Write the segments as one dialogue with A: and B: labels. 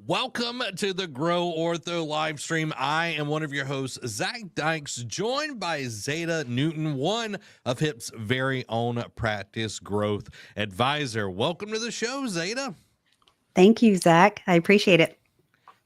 A: Welcome to the Grow Ortho live stream. I am one of your hosts, Zach Dykes, joined by Zeta Newton, one of HIP's very own practice growth advisor. Welcome to the show, Zeta.
B: Thank you, Zach. I appreciate it.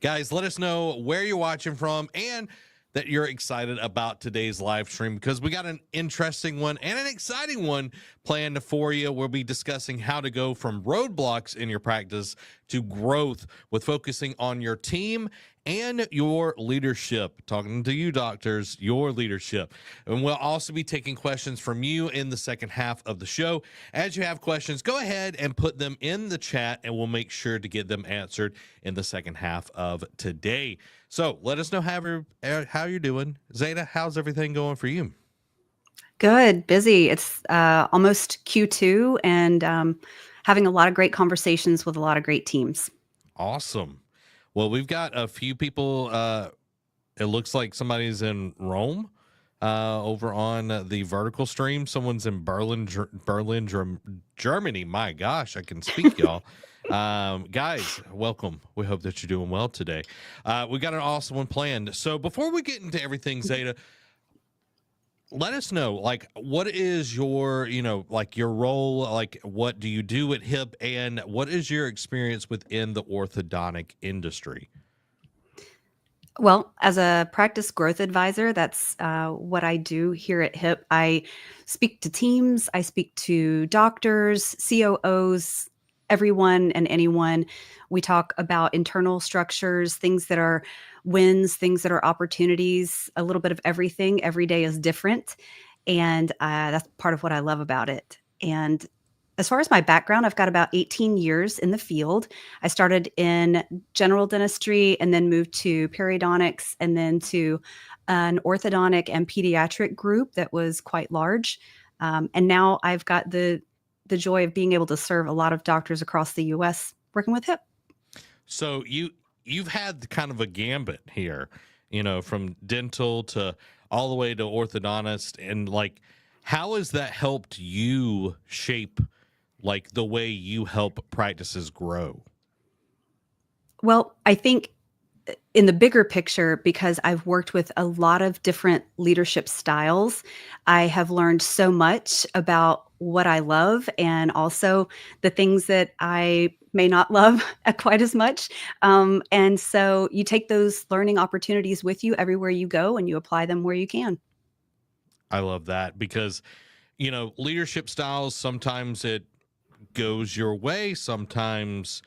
A: Guys, let us know where you're watching from and that you're excited about today's live stream, because we got an interesting one and an exciting one planned for you. We'll be discussing how to go from roadblocks in your practice to growth with focusing on your team and your leadership. Talking to you, doctors, your leadership. And we'll also be taking questions from you in the second half of the show. As you have questions, go ahead and put them in the chat, and we'll make sure to get them answered in the second half of today. So let us know how you're doing. Zeta, how's everything going for you?
B: Good, busy. It's almost Q2 and having a lot of great conversations with a lot of great teams.
A: Awesome. Well, we've got a few people. It looks like somebody's in Rome over on the vertical stream. Someone's in Berlin, Germany. My gosh, I can speak, y'all. Guys, welcome. We hope that you're doing well today. We got an awesome one planned. So before we get into everything, Zeta, let us know, like, what is your, your role? Like, what do you do at HIP, and what is your experience within the orthodontic industry?
B: Well, as a practice growth advisor, that's what I do here at HIP. I speak to teams, I speak to doctors, COOs, everyone and anyone. We talk about internal structures, things that are wins, things that are opportunities, a little bit of everything. Every day is different. And that's part of what I love about it. And as far as my background, I've got about 18 years in the field. I started in general dentistry and then moved to periodontics and then to an orthodontic and pediatric group that was quite large. And now I've got the joy of being able to serve a lot of doctors across the U.S. working with HIP.
A: So you've had kind of a gambit here, from dental to all the way to orthodontist, and like, how has that helped you shape like the way you help practices grow?
B: Well, I think in the bigger picture, because I've worked with a lot of different leadership styles, I have learned so much about what I love and also the things that I may not love quite as much. And so you take those learning opportunities with you everywhere you go and you apply them where you can.
A: I love that because, leadership styles, sometimes it goes your way. Sometimes,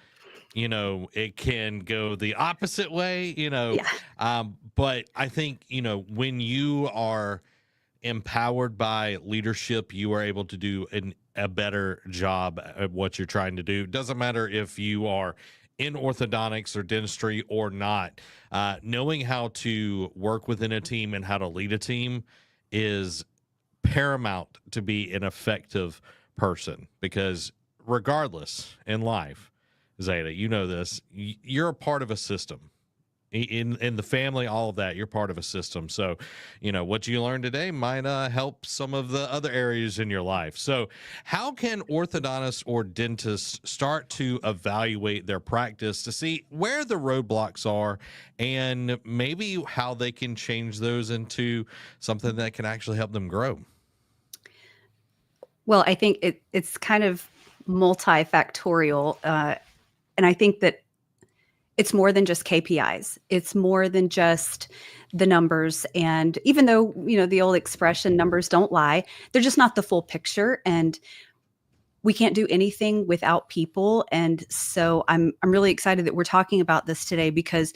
A: it can go the opposite way,
B: Yeah.
A: but I think, when you are empowered by leadership, you are able to do a better job at what you're trying to do. Doesn't matter if you are in orthodontics or dentistry or not. Knowing how to work within a team and how to lead a team is paramount to be an effective person, because regardless in life, Zeta, you know this, you're a part of a system. In the family, all of that, you're part of a system. So, what you learned today might help some of the other areas in your life. So how can orthodontists or dentists start to evaluate their practice to see where the roadblocks are and maybe how they can change those into something that can actually help them grow?
B: Well, I think it's kind of multifactorial. And I think that it's more than just KPIs. It's more than just the numbers. And even though, the old expression, numbers don't lie, they're just not the full picture. And we can't do anything without people. And so I'm really excited that we're talking about this today, because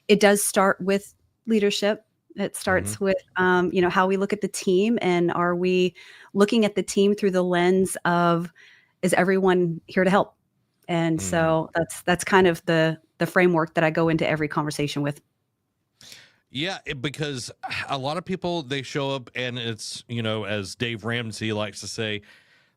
B: it does start with leadership. It starts with, how we look at the team, and are we looking at the team through the lens of, is everyone here to help? And so that's kind of the framework that I go into every conversation with.
A: Yeah, because a lot of people, they show up and it's, as Dave Ramsey likes to say,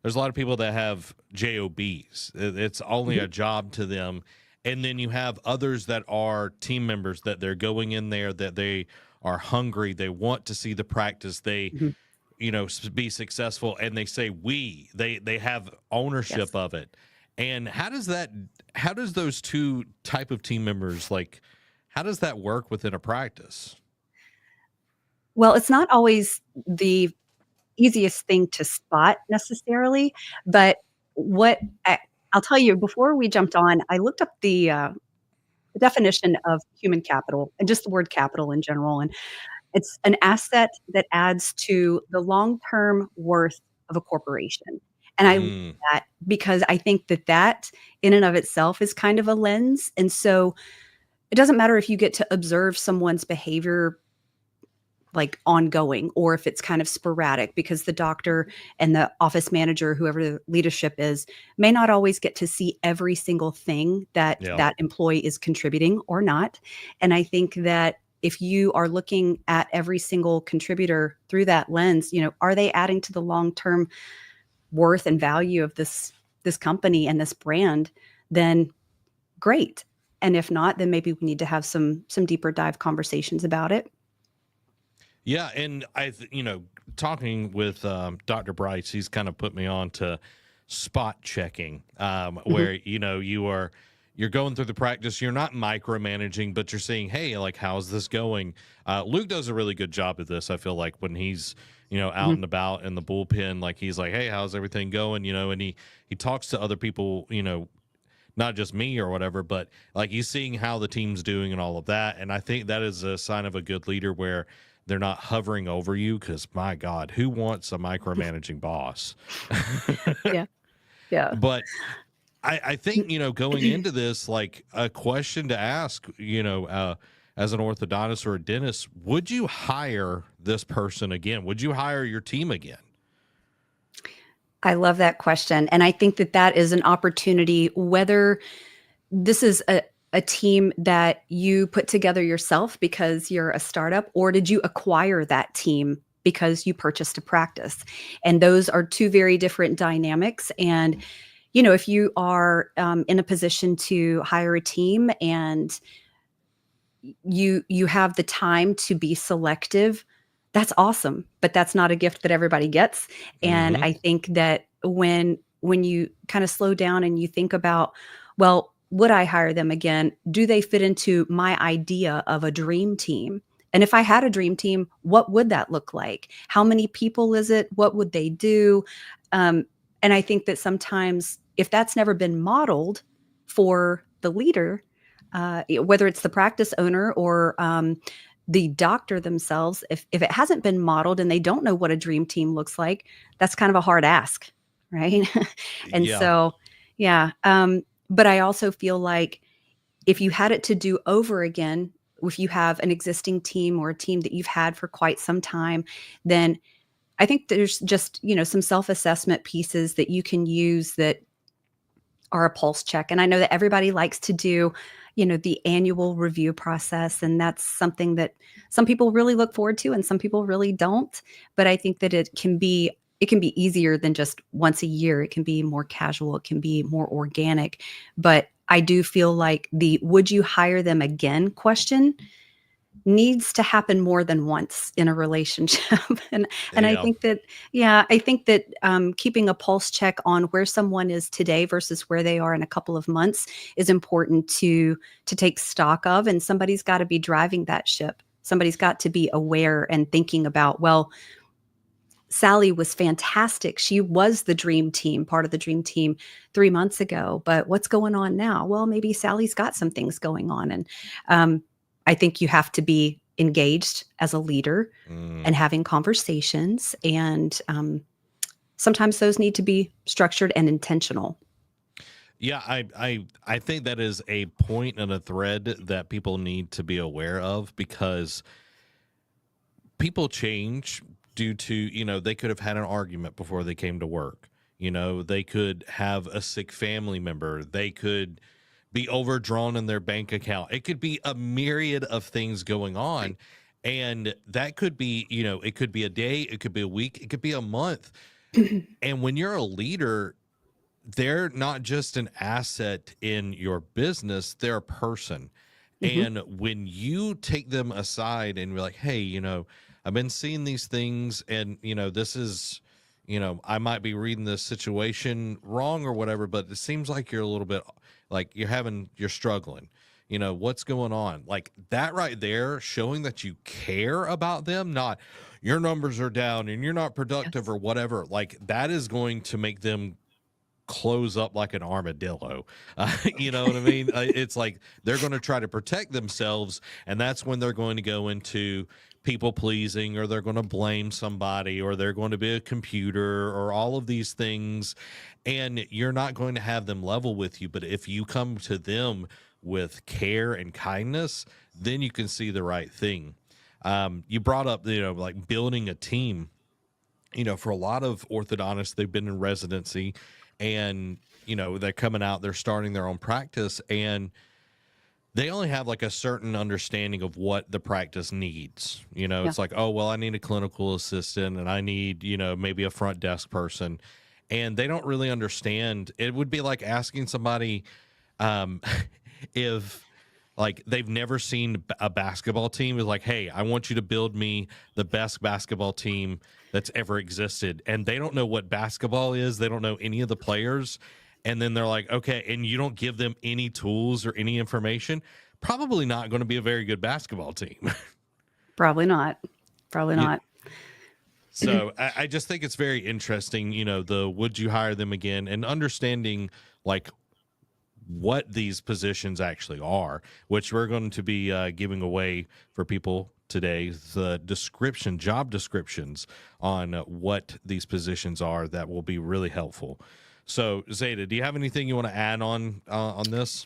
A: there's a lot of people that have JOBs. It's only a job to them. And then you have others that are team members, that they're going in there, that they are hungry. They want to see the practice. They, be successful. And they say, they have ownership
B: Yes.
A: of it. And how does those two type of team members, like, how does that work within a practice?
B: Well, it's not always the easiest thing to spot necessarily, but what I I'll tell you, before we jumped on, I looked up the definition of human capital and just the word capital in general, and it's an asset that adds to the long-term worth of a corporation, and I love
A: Mm,
B: that because I think that that in and of itself is kind of a lens, and so it doesn't matter if you get to observe someone's behavior like ongoing or if it's kind of sporadic because the doctor and the office manager, whoever the leadership is, may not always get to see every single thing that
A: yeah.
B: that employee is contributing or not. And I think that if you are looking at every single contributor through that lens, are they adding to the long-term worth and value of this company and this brand, then great. And if not, then maybe we need to have some deeper dive conversations about it.
A: Yeah, and talking with Dr. Bryce, he's kind of put me on to spot checking,
B: Mhm.
A: where you're going through the practice, you're not micromanaging, but you're saying, hey, like, how's this going? Luke does a really good job of this. I feel like when he's out
B: Mhm.
A: and about in the bullpen, like he's like, hey, how's everything going? And he talks to other people, not just me or whatever, but like he's seeing how the team's doing and all of that. And I think that is a sign of a good leader where they're not hovering over you because my God, who wants a micromanaging boss?
B: Yeah. Yeah.
A: But I think, going into this, like a question to ask, as an orthodontist or a dentist, would you hire this person again? Would you hire your team again?
B: I love that question, and I think that that is an opportunity, whether this is a team that you put together yourself because you're a startup, or did you acquire that team because you purchased a practice? And those are 2 very different dynamics, and, if you are, in a position to hire a team and you have the time to be selective, that's awesome, but that's not a gift that everybody gets, and
A: Hmm.
B: I think that when you kinda slow down and you think about, "Well, would I hire them again? Do they fit into my idea of a dream team? And if I had a dream team, what would that look like? How many people is it? What would they do?" Um, and I think that sometimes if that's never been modeled for the leader, whether it's the practice owner or the doctor themselves, if it hasn't been modeled and they don't know what a dream team looks like, that's kind of a hard ask, right? And
A: Yeah.
B: so, yeah. But I also feel like if you had it to do over again, if you have an existing team or a team that you've had for quite some time, then I think there's just some self-assessment pieces that you can use that are a pulse check. And I know that everybody likes to do, the annual review process. And that's something that some people really look forward to and some people really don't. But I think that it can be easier than just once a year. It can be more casual, it can be more organic. But I do feel like the would you hire them again question needs to happen more than once in a relationship. And I
A: Yeah.
B: think that, yeah, I think that, keeping a pulse check on where someone is today versus where they are in a couple of months is important to take stock of, and somebody's gotta be driving that ship. Somebody's got to be aware and thinking about, "Well, Sally was fantastic. She was the dream team, part of the dream team 3 months ago, but what's going on now?" Well, maybe Sally's got some things going on, and, I think you have to be engaged as a leader
A: Mm.
B: and having conversations, and, sometimes those need to be structured and intentional.
A: Yeah, I think that is a point and a thread that people need to be aware of because people change due to, they could have had an argument before they came to work. They could have a sick family member. They could be overdrawn in their bank account. It could be a myriad of things going
B: Right.
A: on. And that could be, it could be a day, it could be a week, it could be a month. And when you're a leader, they're not just an asset in your business, they're a person.
B: Mhm.
A: And when you take them aside and be like, hey, I've been seeing these things and, this is, I might be reading this situation wrong or whatever, but it seems like you're a little bit like you're struggling. What's going on? Like that right there, showing that you care about them, not your numbers are down and you're not productive
B: Yes.
A: or whatever. Like that is going to make them close up like an armadillo. You know what I mean? It's like they're going to try to protect themselves, and that's when they're going to go into people pleasing, or they're going to blame somebody, or they're going to be a computer, or all of these things. And you're not going to have them level with you. But if you come to them with care and kindness, then you can see the right thing. You brought up, like building a team. For a lot of orthodontists, they've been in residency and, they're coming out, they're starting their own practice, and they only have like a certain understanding of what the practice needs.
B: Yeah.
A: It's like, oh, well, I need a clinical assistant and I need, maybe a front desk person. And they don't really understand. It would be like asking somebody um, if like they've never seen a basketball team is like, hey, I want you to build me the best basketball team that's ever existed. And they don't know what basketball is. They don't know any of the players. And then they're like, okay, and you don't give them any tools or any information, probably not going to be a very good basketball team.
B: Probably not. Probably
A: Yeah.
B: not.
A: So I just think it's very interesting, the would you hire them again, and understanding like what these positions actually are, which we're going to be giving away for people today, the job descriptions on what these positions are that will be really helpful. So Zeta, do you have anything you want to add on this?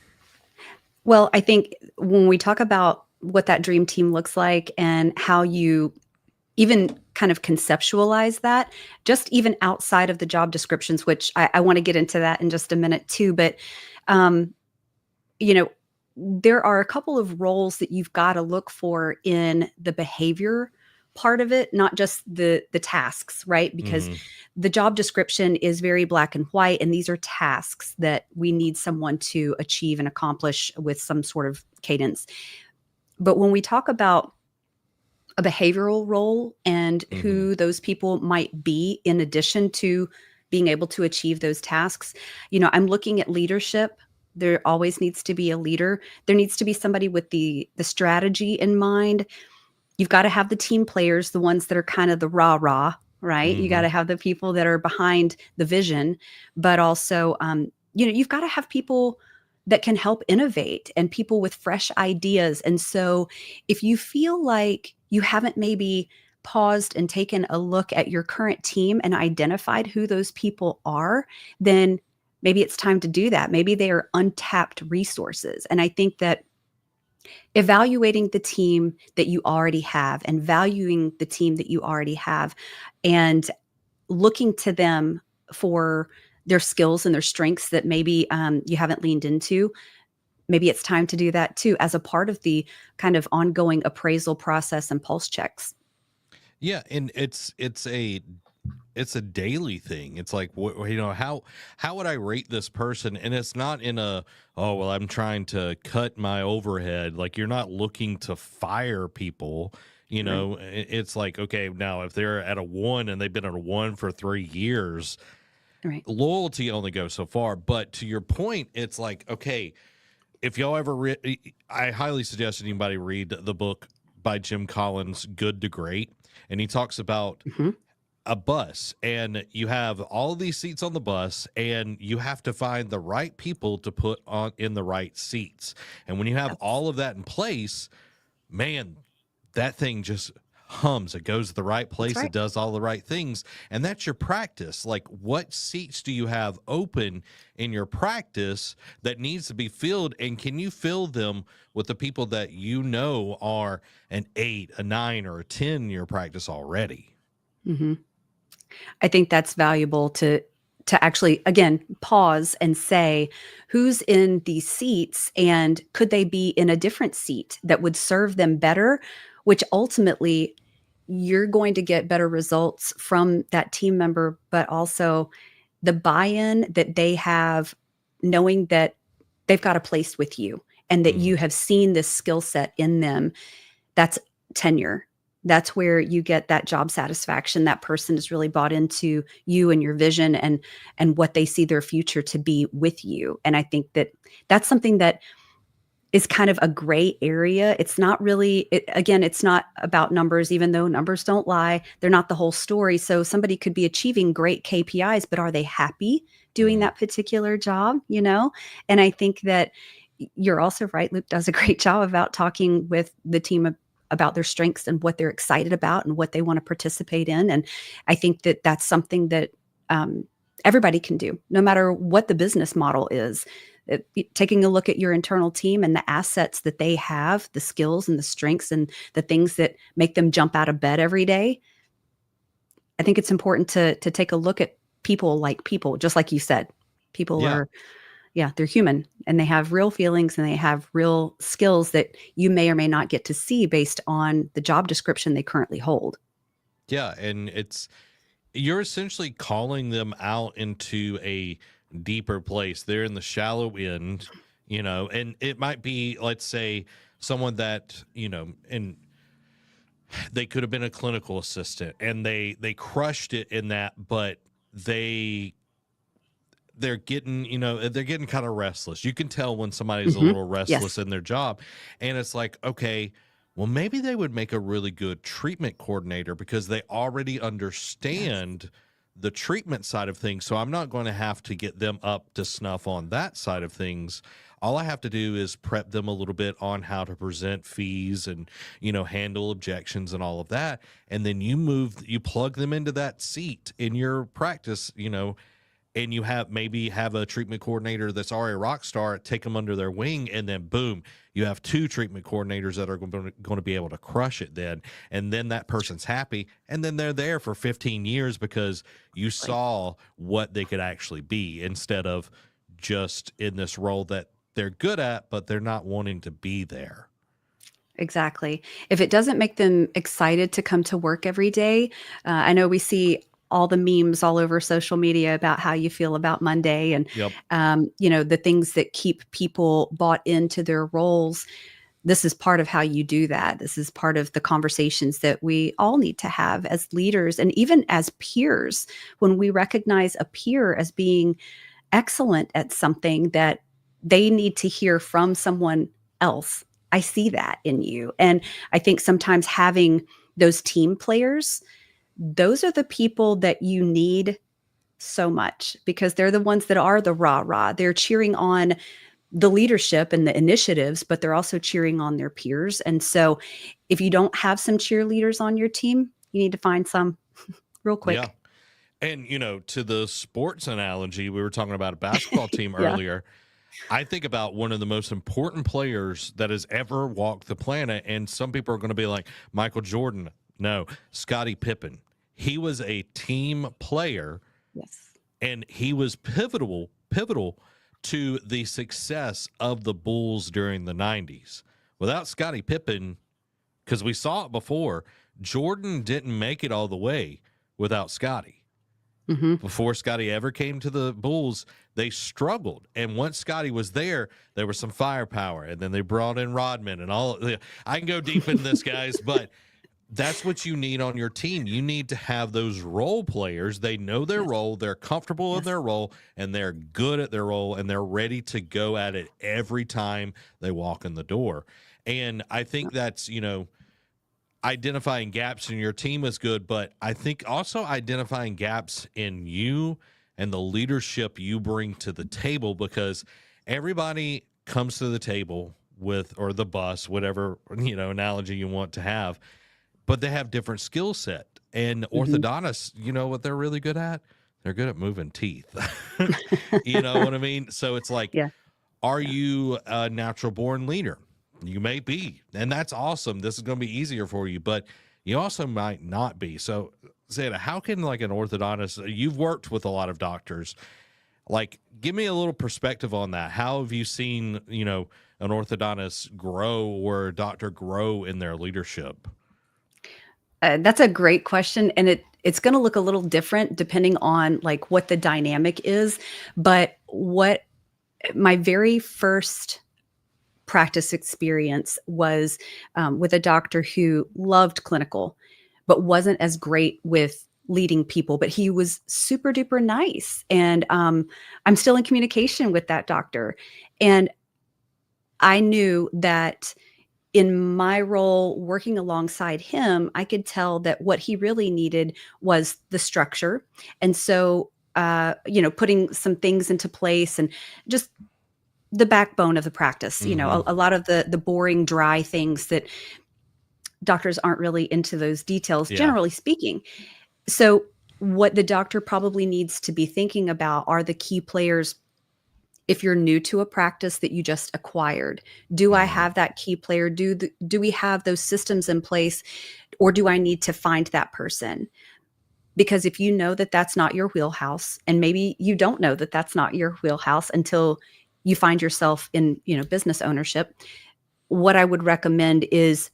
B: Well, I think when we talk about what that dream team looks like and how you even kind of conceptualize that, just even outside of the job descriptions, which I want to get into that in just a minute too. But, um, you know, there are a couple of roles that you've got to look for in the behavior part of it, not just the tasks, right? Because
A: Mm-hmm.
B: the job description is very black and white, and these are tasks that we need someone to achieve and accomplish with some sort of cadence. But when we talk about a behavioral role and
A: Mm-hmm.
B: who those people might be in addition to being able to achieve those tasks, I'm looking at leadership. There always needs to be a leader. There needs to be somebody with the strategy in mind. You've got to have the team players, the ones that are kind of the rah-rah, right? You got
A: Mm-hmm.
B: to have the people that are behind the vision, but also, you've got to have people that can help innovate and people with fresh ideas. And so if you feel like you haven't maybe paused and taken a look at your current team and identified who those people are, then maybe it's time to do that. Maybe they are untapped resources. And I think that evaluating the team that you already have and valuing the team that you already have and looking to them for their skills and their strengths that maybe you haven't leaned into, maybe it's time to do that too as a part of the kind of ongoing appraisal process and pulse checks.
A: Yeah, and it's a daily thing. It's like, how would I rate this person? And it's not in a, oh, well, I'm trying to cut my overhead. Like, you're not looking to fire people.
B: Right.
A: It's like, okay, now if they're at a 1 and they've been at a 1 for 3 years,
B: Right.
A: loyalty only goes so far. But to your point, it's like, okay, if y'all ever I highly suggest anybody read the book by Jim Collins, Good to Great. And he talks about
B: Mhm.
A: a bus, and you have all of these seats on the bus, and you have to find the right people to put on in the right seats. And when you have
B: Yes.
A: all of that in place, man, that thing just hums. It goes to the right
B: That's
A: place. It
B: right.
A: does all the right things. And that's your practice. Like, what seats do you have open in your practice that needs to be filled? And can you fill them with the people that are an 8, a 9, or a 10 in your practice already?
B: Mhm. I think that's valuable to actually again pause and say who's in these seats and could they be in a different seat that would serve them better, which ultimately you're going to get better results from that team member, but also the buy-in that they have knowing that they've got a place with you and that
A: Mm-hmm.
B: you have seen this skill set in them. That's tenure. That's where you get that job satisfaction. That person is really bought into you and your vision and what they see their future to be with you. And I think that that's something that is kind of a gray area. It's not really, again, it's not about numbers, even though numbers don't lie. They're not the whole story. So somebody could be achieving great KPIs, but are they happy doing
A: Mhm.
B: that particular job? And I think that you're also right. Luke does a great job about talking with the team about their strengths and what they're excited about and what they want to participate in. And I think that that's something that everybody can do, no matter what the business model is. Taking a look at your internal team and the assets that they have, the skills and the strengths and the things that make them jump out of bed every day. I think it's important to take a look at people like people, just like you said. People
A: Yeah.
B: are, yeah, they're human and they have real feelings and they have real skills that you may or may not get to see based on the job description they currently hold.
A: Yeah, and you're essentially calling them out into a deeper place. They're in the shallow end, and it might be, let's say, someone that, and they could have been a clinical assistant and they crushed it in that, but they they're getting kind of restless. You can tell when somebody's a
B: Hmm.
A: little restless
B: Yes.
A: in their job, and it's like, okay, well, maybe they would make a really good treatment coordinator because they already
B: Yes.
A: understand the treatment side of things. So I'm not going to have to get them up to snuff on that side of things. All I have to do is prep them a little bit on how to present fees and, handle objections and all of that. And then you plug them into that seat in your practice, and you have a treatment coordinator that's already a rock star, take them under their wing, and then boom, you have two treatment coordinators that are going to be able to crush it then. And then that person's happy, and then they're there for 15 years because you
B: Exactly.
A: saw what they could actually be instead of just in this role that they're good at, but they're not wanting to be there.
B: Exactly. If it doesn't make them excited to come to work every day, I know we see all the memes all over social media about how you feel about Monday and,
A: Yep.
B: the things that keep people bought into their roles. This is part of how you do that. This is part of the conversations that we all need to have as leaders and even as peers. When we recognize a peer as being excellent at something that they need to hear from someone else. I see that in you. And I think sometimes having those team players, those are the people that you need so much because they're the ones that are the rah rah. They're cheering on the leadership and the initiatives, but they're also cheering on their peers. And so if you don't have some cheerleaders on your team, you need to find some real
A: Yeah.
B: quick.
A: And, to the sports analogy, we were talking about a basketball team
B: Yeah.
A: earlier. I think about one of the most important players that has ever walked the planet, and some people are going to be like Michael Jordan. No, Scottie Pippen. He was a team player,
B: Yes.
A: and he was pivotal to the success of the Bulls during the 90s. Without Scottie Pippen, because we saw it before, Jordan didn't make it all the way without Scottie.
B: Hmm.
A: Before Scottie ever came to the Bulls, they struggled. And once Scottie was there was some firepower. And then they brought in Rodman and all. I can go deep in this, guys, but that's what you need on your team. You need to have those role players. They know their
B: Yes.
A: role, they're comfortable in
B: Yes.
A: their role, and they're good at their role, and they're ready to go at it every time they walk in the door. And I think that's, identifying gaps in your team is good, but I think also identifying gaps in you and the leadership you bring to the table, because everybody comes to the table with, or the bus, whatever, analogy you want to have, but they have different skill set. And
B: Hmm.
A: orthodontists, what they're really good at? They're good at moving teeth. You know what I mean? So it's like,
B: Yeah.
A: are
B: Yeah.
A: you a natural born leader? You may be, and that's awesome. This is going to be easier for you, but you also might not be. So, Zeta, how can like an orthodontist? You've worked with a lot of doctors. Like, give me a little perspective on that. How have you seen, an orthodontist grow or a doctor grow in their leadership?
B: That's a great question, and it's going to look a little different depending on like what the dynamic is. But what my very first practice experience was with a doctor who loved clinical, but wasn't as great with leading people, but he was super duper nice. And I'm still in communication with that doctor. And I knew that in my role working alongside him, I could tell that what he really needed was the structure. And so, putting some things into place and just the backbone of the practice,
A: Mm-hmm.
B: a lot of the boring, dry things that doctors aren't really into those details,
A: Yeah.
B: generally speaking. So what the doctor probably needs to be thinking about are the key players. If you're new to a practice that you just acquired, do I
A: Mm-hmm.
B: have that key player? Do we have those systems in place, or do I need to find that person? Because if you know that that's not your wheelhouse, and maybe you don't know that that's not your wheelhouse until you find yourself in, business ownership, what I would recommend is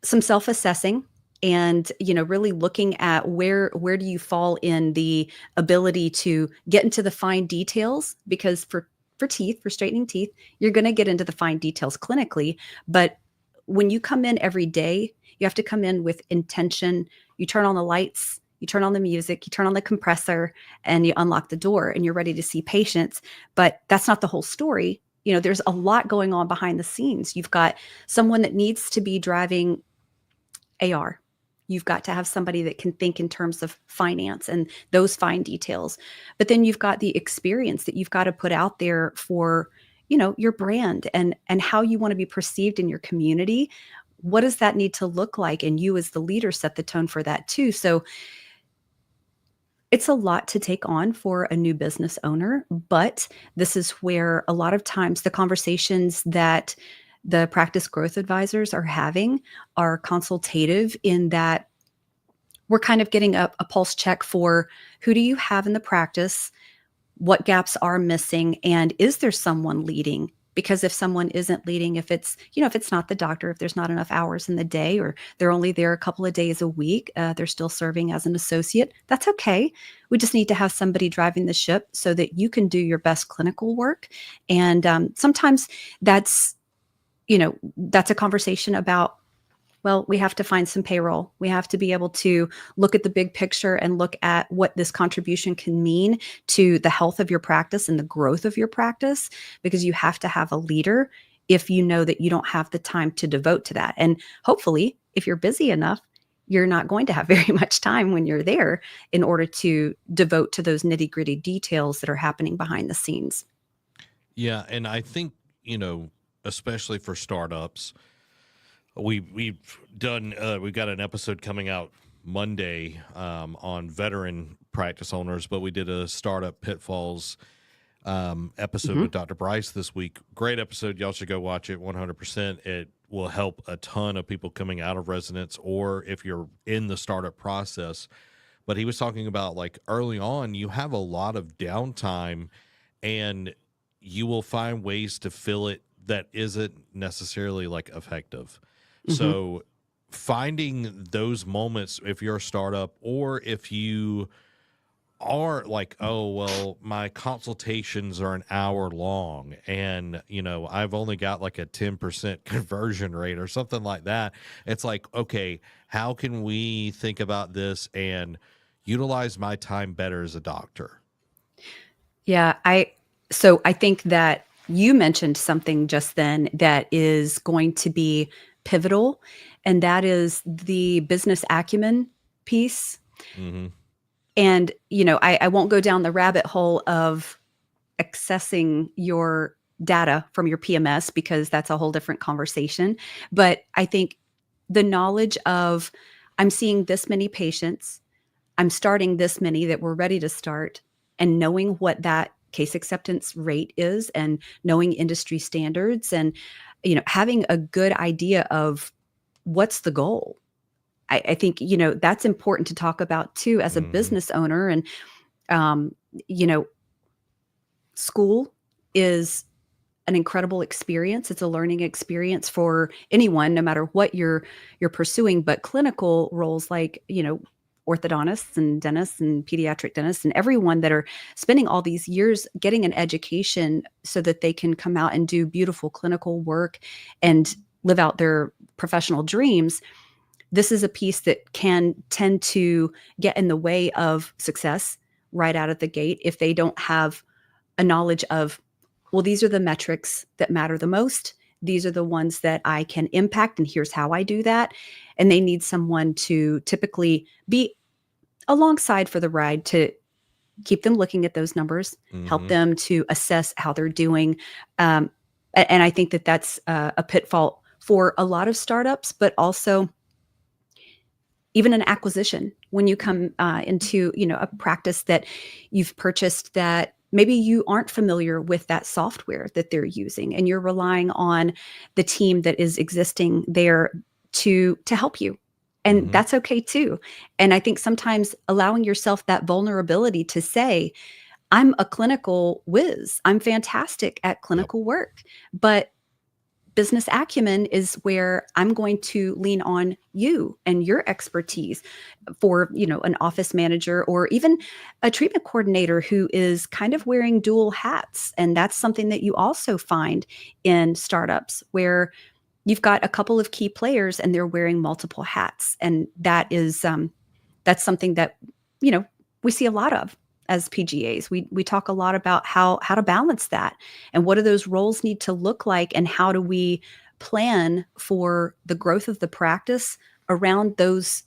B: some self-assessing and really looking at where do you fall in the ability to get into the fine details, because for straightening teeth, you're going to get into the fine details clinically, but when you come in every day, you have to come in with intention. You turn on the lights, you turn on the music, you turn on the compressor, and you unlock the door and you're ready to see patients. But that's not the whole story. There's a lot going on behind the scenes. You've got someone that needs to be driving AR. You've got to have somebody that can think in terms of finance and those fine details. But then you've got the experience that you've got to put out there for, your brand and how you want to be perceived in your community. What does that need to look like? And you as the leader set the tone for that too. So it's a lot to take on for a new business owner, but this is where a lot of times the conversations that the practice growth advisors are having are consultative, in that we're kind of getting a pulse check for who do you have in the practice, what gaps are missing, and is there someone leading? Because if someone isn't leading, if it's not the doctor, if there's not enough hours in the day, or they're only there a couple of days a week, they're still serving as an associate, that's okay. We just need to have somebody driving the ship so that you can do your best clinical work. And sometimes that's, that's a conversation about, well, we have to find some payroll. We have to be able to look at the big picture and look at what this contribution can mean to the health of your practice and the growth of your practice, because you have to have a leader if you know that you don't have the time to devote to that. And hopefully, if you're busy enough, you're not going to have very much time when you're there in order to devote to those nitty-gritty details that are happening behind the scenes.
A: Yeah, and I think, especially for startups, we've got an episode coming out Monday on veteran practice owners, but we did a startup pitfalls episode
B: Mhm.
A: with Dr. Bryce this week. Great episode. Y'all should go watch it 100%. It will help a ton of people coming out of residence, or if you're in the startup process. But he was talking about, like, early on, you have a lot of downtime, and you will find ways to fill it that isn't necessarily like effective.
B: Mhm.
A: So finding those moments, if you're a startup, or if you are like, oh, well, my consultations are an hour long and, I've only got like a 10% conversion rate or something like that. It's like, okay, how can we think about this and utilize my time better as a doctor?
B: Yeah, I think that you mentioned something just then that is going to be pivotal, and that is the business acumen piece.
A: Mm-hmm.
B: And, I won't go down the rabbit hole of accessing your data from your PMS, because that's a whole different conversation. But I think the knowledge of, I'm seeing this many patients, I'm starting this many that we're ready to start, and knowing what that case acceptance rate is, and knowing industry standards, and having a good idea of what's the goal. I think that's important to talk about too as a
A: Mm-hmm.
B: business owner. And um, you know school is an incredible experience. It's a learning experience for anyone, no matter what you're pursuing. But clinical roles like, orthodontists and dentists and pediatric dentists and everyone that are spending all these years getting an education so that they can come out and do beautiful clinical work and live out their professional dreams. This is a piece that can tend to get in the way of success right out of the gate if they don't have a knowledge of, well, these are the metrics that matter the most. These are the ones that I can impact, and here's how I do that. And they need someone to typically be alongside for the ride to keep them looking at those numbers, help them to assess how they're doing. And I think that that's a pitfall for a lot of startups, but also even an acquisition. When you come into, a practice that you've purchased that maybe you aren't familiar with that software that they're using, and you're relying on the team that is existing there to help you. And that's okay too. And I think sometimes allowing yourself that vulnerability to say, I'm a clinical whiz. I'm fantastic at clinical work, but business acumen is where I'm going to lean on you and your expertise for, an office manager or even a treatment coordinator who is kind of wearing dual hats. And that's something that you also find in startups where you've got a couple of key players and they're wearing multiple hats. And that is, that's something that, we see a lot of as PGAs. We talk a lot about how to balance that and what do those roles need to look like, and how do we plan for the growth of the practice around those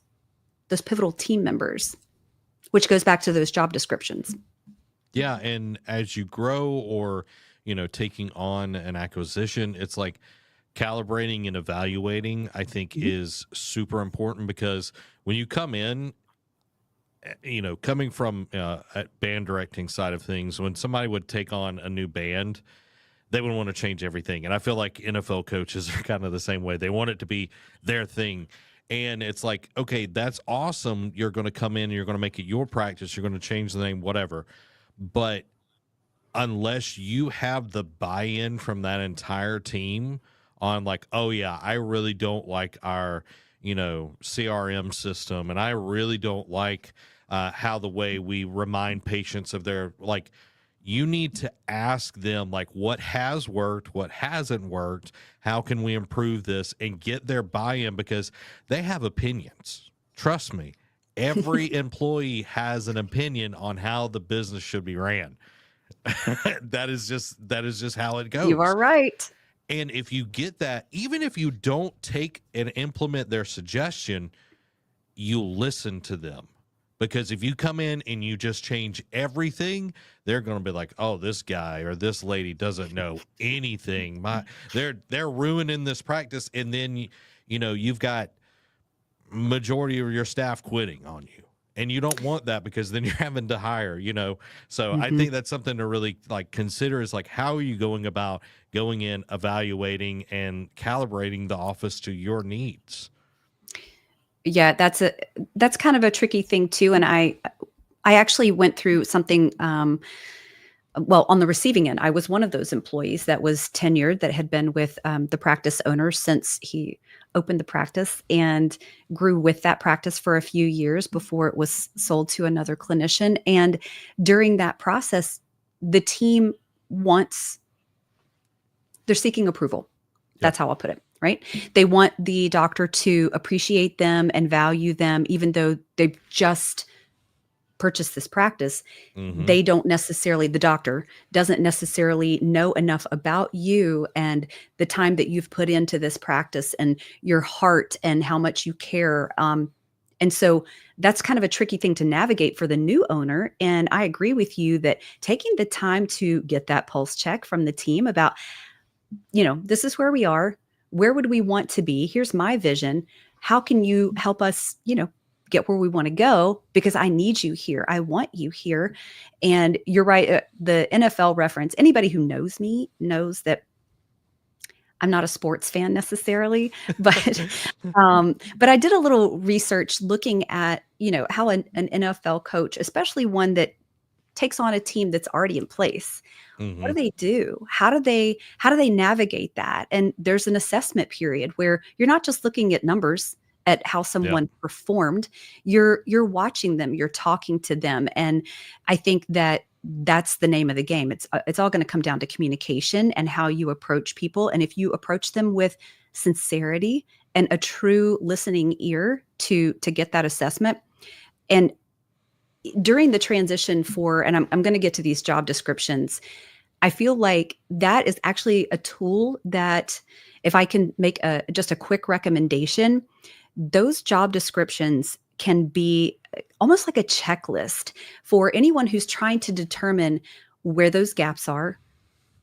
B: pivotal team members, which goes back to those job descriptions.
A: Yeah, and as you grow or, taking on an acquisition, it's like calibrating and evaluating, I think, is super important, because when you come in, coming from a band directing side of things, when somebody would take on a new band, they would want to change everything. And I feel like NFL coaches are kind of the same way. They want it to be their thing. And it's like, okay, that's awesome. You're going to come in and you're going to make it your practice. You're going to change the name, whatever. But unless you have the buy-in from that entire team on like, oh yeah, I really don't like our, CRM system, and I really don't like how the way we remind patients of their, like, you need to ask them, like, what has worked, what hasn't worked, how can we improve this, and get their buy-in, because they have opinions. Trust me, every employee has an opinion on how the business should be ran. that is just how it goes.
B: You are right.
A: And if you get that, even if you don't take and implement their suggestion, you listen to them. Because if you come in and you just change everything, they're going to be like, "Oh, this guy or this lady doesn't know anything. They're ruining this practice." And then you've got majority of your staff quitting on you, and you don't want that, because then you're having to hire. So I think that's something to really consider, is like, how are you going about going in, evaluating, and calibrating the office to your needs?
B: Yeah, that's kind of a tricky thing too. And I actually went through something, well, on the receiving end. I was one of those employees that was tenured, that had been with the practice owner since he opened the practice, and grew with that practice for a few years before it was sold to another clinician. And during that process, the team they're seeking approval. That's how I'll put it. Right? They want the doctor to appreciate them and value them, even though they've just purchased this practice. They don't necessarily, the doctor doesn't necessarily know enough about you and the time that you've put into this practice and your heart and how much you care. And so that's kind of a tricky thing to navigate for the new owner. And I agree with you that taking the time to get that pulse check from the team about, this is where we are. Where would we want to be? Here's my vision. How can you help us, get where we want to go? Because I need you here. I want you here. And you're right. The NFL reference, anybody who knows me knows that I'm not a sports fan necessarily, but I did a little research looking at, how an NFL coach, especially one that takes on a team that's already in place. What do they do? How do they navigate that? And there's an assessment period where you're not just looking at numbers at how
A: Yeah.
B: someone performed, you're watching them, you're talking to them. And I think that that's the name of the game. It's all going to come down to communication and how you approach people. And if you approach them with sincerity and a true listening ear to get that assessment. And during the transition for, and I'm going to get to these job descriptions, I feel like that is actually a tool that, if I can make just a quick recommendation, those job descriptions can be almost like a checklist for anyone who's trying to determine where those gaps are,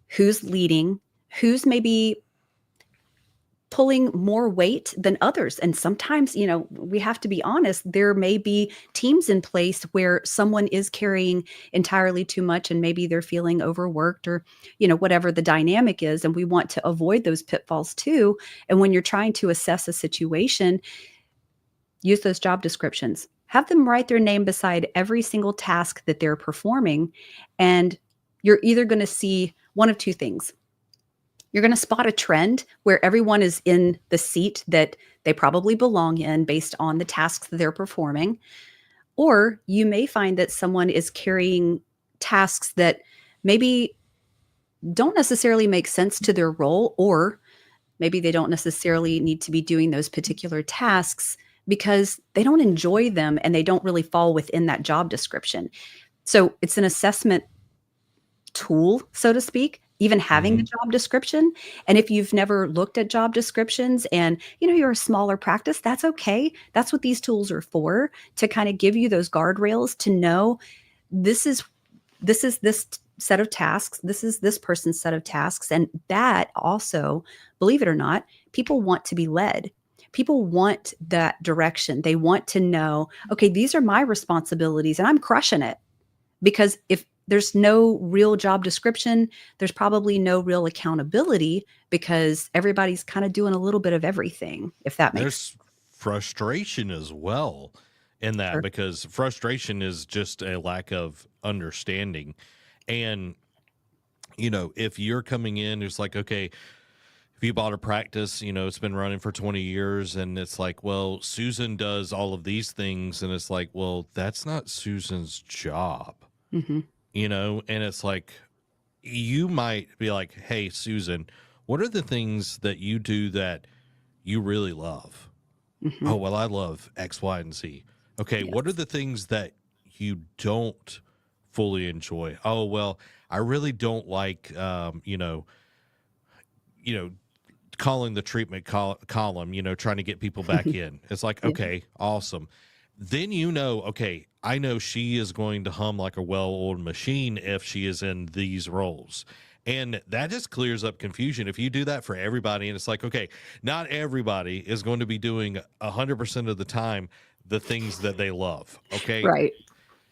B: who's leading, who's maybe pulling more weight than others. And sometimes, we have to be honest, there may be teams in place where someone is carrying entirely too much and maybe they're feeling overworked or, whatever the dynamic is. And we want to avoid those pitfalls too. And when you're trying to assess a situation, use those job descriptions. Have them write their name beside every single task that they're performing. And you're either going to see one of two things. You're going to spot a trend where everyone is in the seat that they probably belong in based on the tasks that they're performing. Or you may find that someone is carrying tasks that maybe don't necessarily make sense to their role, or maybe they don't necessarily need to be doing those particular tasks because they don't enjoy them and they don't really fall within that job description. So it's an assessment tool, so to speak, even having the job description. And if you've never looked at job descriptions and you're a smaller practice, that's okay. That's what these tools are for, to kind of give you those guardrails to know this is this set of tasks, this is this person's set of tasks. And that also, believe it or not, people want to be led. People want that direction. They want to know, okay, these are my responsibilities and I'm crushing it. Because if there's no real job description, there's probably no real accountability, because everybody's kind of doing a little bit of everything, if that makes sense.
A: There's frustration as well in that,
B: Sure.
A: because frustration is just a lack of understanding. And, if you're coming in, it's like, okay, if you bought a practice, it's been running for 20 years and it's like, well, Susan does all of these things. And it's like, well, that's not Susan's job.
B: Hmm.
A: And it's like, you might be like, hey, Susan, what are the things that you do that you really love?
B: Hmm.
A: Oh, well, I love X, Y, and Z. Okay, what are
B: Yes.
A: the things that you don't fully enjoy? Oh, well, I really don't like, you know, calling the treatment column, trying to get people back in. It's like,
B: Yeah.
A: okay, awesome. Then okay, I know she is going to hum like a well-oiled machine if she is in these roles. And that just clears up confusion. If you do that for everybody, and it's like, okay, not everybody is going to be doing 100% of the time the things that they love. Okay.
B: Right.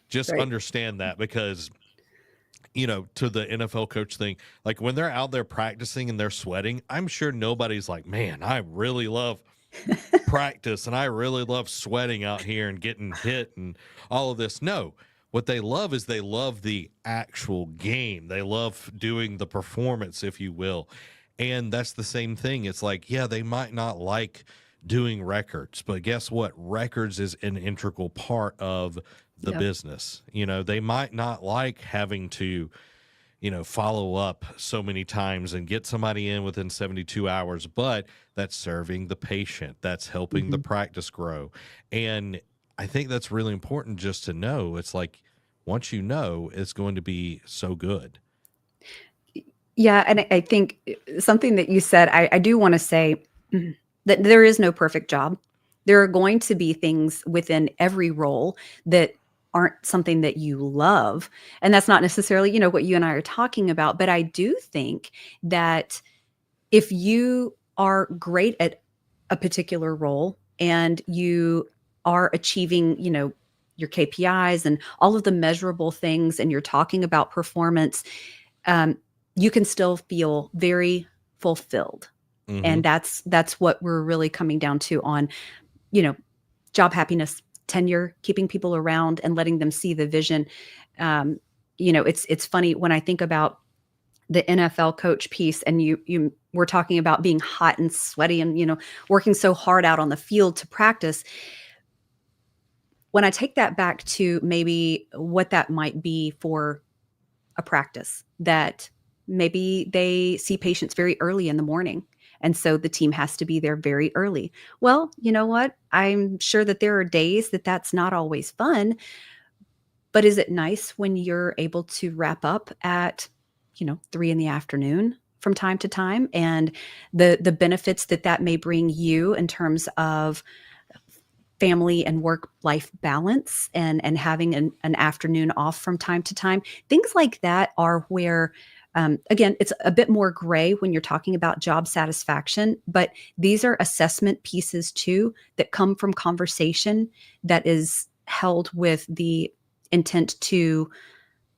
A: Just
B: Right.
A: understand that, because to the NFL coach thing, like when they're out there practicing and they're sweating, I'm sure nobody's like, man, I really love practice and I really love sweating out here and getting hit and all of this. No, what they love is they love the actual game. They love doing the performance, if you will. And that's the same thing. It's like, yeah, they might not like doing records, but guess what? Records is an integral part of the
B: Yep.
A: business. They might not like having to, follow up so many times and get somebody in within 72 hours, but that's serving the patient, that's helping the
B: Hmm.
A: practice grow. And I think that's really important just to know. It's like, once you know, it's going to be so good.
B: Yeah. And I think something that you said, I do want to say that there is no perfect job. There are going to be things within every role that aren't something that you love. And that's not necessarily, what you and I are talking about. But I do think that if you are great at a particular role and you are achieving, your KPIs and all of the measurable things, and you're talking about performance, um, you can still feel very fulfilled.
A: Hmm.
B: And that's what we're really coming down to on, you know, job happiness, tenure, keeping people around and letting them see the vision. Um, it's funny when I think about the NFL coach piece, and you were talking about being hot and sweaty and, working so hard out on the field to practice. When I take that back to maybe what that might be for a practice, that maybe they see patients very early in the morning. And so the team has to be there very early. Well, you know what? I'm sure that there are days that that's not always fun, but is it nice when you're able to wrap up at, 3 in the afternoon from time to time, and the benefits that that may bring you in terms of family and work life balance, and having an afternoon off from time to time. Things like that are where, again, it's a bit more gray when you're talking about job satisfaction, but these are assessment pieces too that come from conversation that is held with the intent to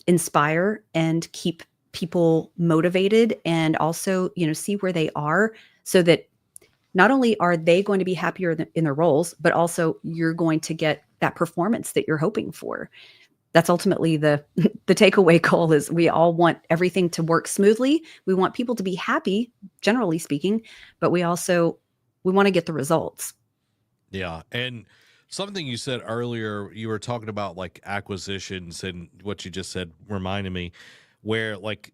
B: inspire and keep people motivated, and also, see where they are, so that not only are they going to be happier in their roles, but also you're going to get that performance that you're hoping for. That's ultimately the the takeaway goal. Is we all want everything to work smoothly. We want people to be happy, generally speaking, but we want to get the results.
A: Yeah. And something you said earlier, you were talking about like acquisitions, and what you just said reminded me where like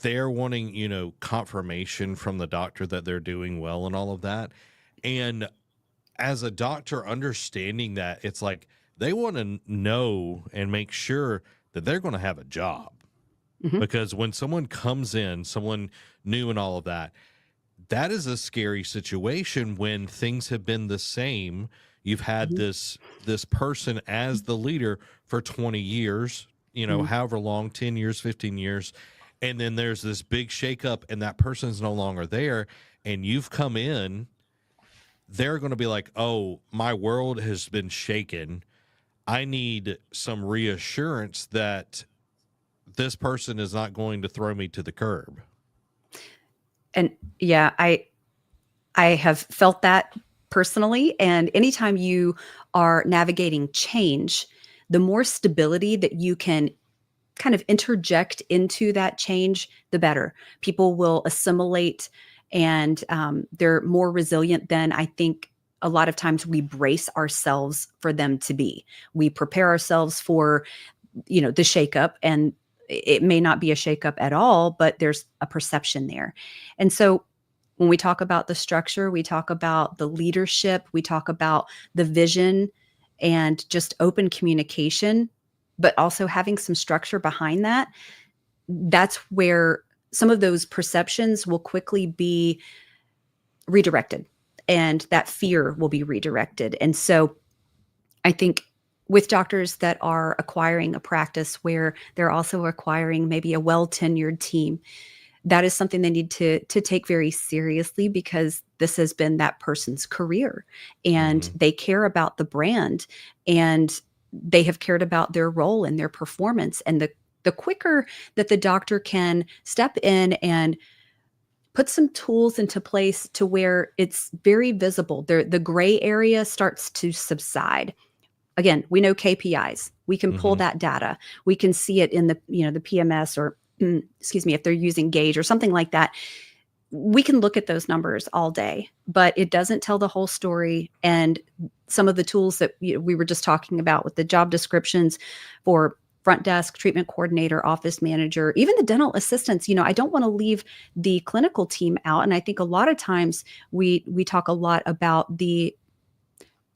A: they're wanting, confirmation from the doctor that they're doing well and all of that. And as a doctor, understanding that, it's like they want to know and make sure that they're going to have a job.
B: Mhm,
A: Because when someone comes in, someone new and all of that, that is a scary situation when things have been the same. You've had
B: mhm,
A: this person as the leader for 20 years,
B: mhm.
A: however long, 10 years, 15 years, and then there's this big shakeup and that person's no longer there, and you've come in. They're going to be like, "Oh, my world has been shaken. I need some reassurance that this person is not going to throw me to the curb."
B: And yeah, I have felt that personally. And anytime you are navigating change, the more stability that you can kind of interject into that change, the better. People will assimilate, and they're more resilient than I think a lot of times we brace ourselves for them to be. We prepare ourselves for, the shakeup, and it may not be a shakeup at all, but there's a perception there. And so when we talk about the structure, we talk about the leadership, we talk about the vision, and just open communication, but also having some structure behind that. That's where some of those perceptions will quickly be redirected, and that fear will be redirected. And so I think with doctors that are acquiring a practice where they're also acquiring maybe a well tenured team, that is something they need to take very seriously, because this has been that person's career, and
A: Hmm.
B: they care about the brand, and they have cared about their role and their performance. And the quicker that the doctor can step in and put some tools into place to where it's very visible, the gray area starts to subside. Again, we know KPIs. We can pull
A: Hmm.
B: that data. We can see it in the PMS, or excuse me, if they're using Gauge or something like that. We can look at those numbers all day, but it doesn't tell the whole story. And some of the tools that we were just talking about with the job descriptions for front desk, treatment coordinator, office manager, even the dental assistants, I don't want to leave the clinical team out. And I think a lot of times we talk a lot about the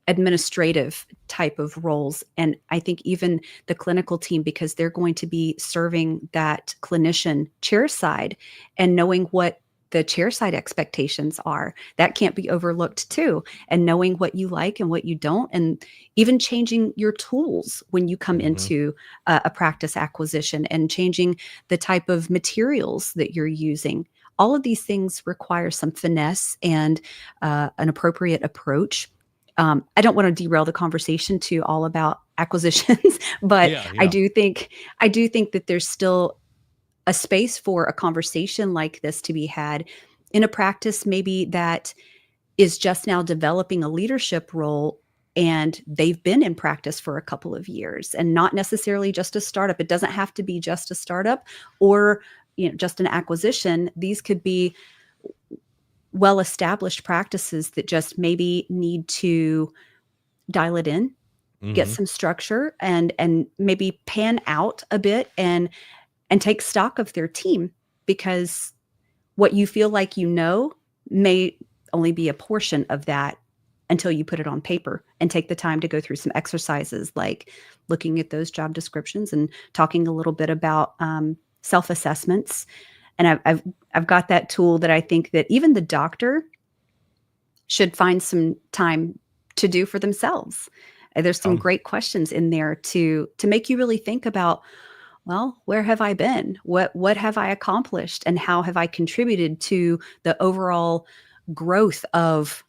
B: administrative type of roles. And I think even the clinical team, because they're going to be serving that clinician chair side, and knowing what the chair side expectations are, that can't be overlooked too. And knowing what you like and what you don't, and even changing your tools when you come
A: Hmm.
B: into a practice acquisition, and changing the type of materials that you're using. All of these things require some finesse and an appropriate approach. I don't want to derail the conversation to all about acquisitions, but
A: Yeah,
B: I
A: yeah.
B: do think I do think that there's still a space for a conversation like this to be had in a practice maybe that is just now developing a leadership role, and they've been in practice for a couple of years, and not necessarily just a startup. It doesn't have to be just a startup, or just an acquisition. These could be well-established practices that just maybe need to dial it in, get
A: Hmm.
B: some structure, and maybe pan out a bit and take stock of their team, because what you feel like may only be a portion of that until you put it on paper and take the time to go through some exercises like looking at those job descriptions and talking a little bit about self-assessments. And I've got that tool that I think that even the doctor should find some time to do for themselves. There's some
A: Um,
B: great questions in there to make you really think about, well, where have I been? What have I accomplished? And how have I contributed to the overall growth of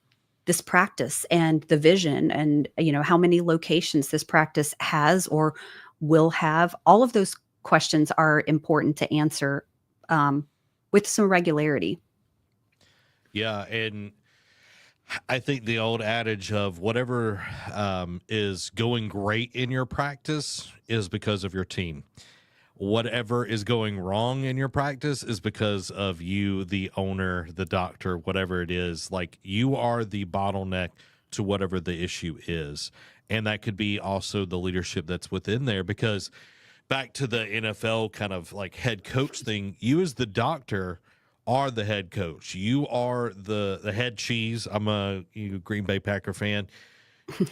B: this practice and the vision, and how many locations this practice has or will have? All of those questions are important to answer with some regularity.
A: yeah, and I think the old adage of whatever is going great in your practice is because of your team. Whatever is going wrong in your practice is because of you, the owner, the doctor, whatever it is. Like, you are the bottleneck to whatever the issue is. And that could be also the leadership that's within there, because back to the NFL kind of like head coach thing, you as the doctor are the head coach. You are the head cheese. I'm a Green Bay Packer fan.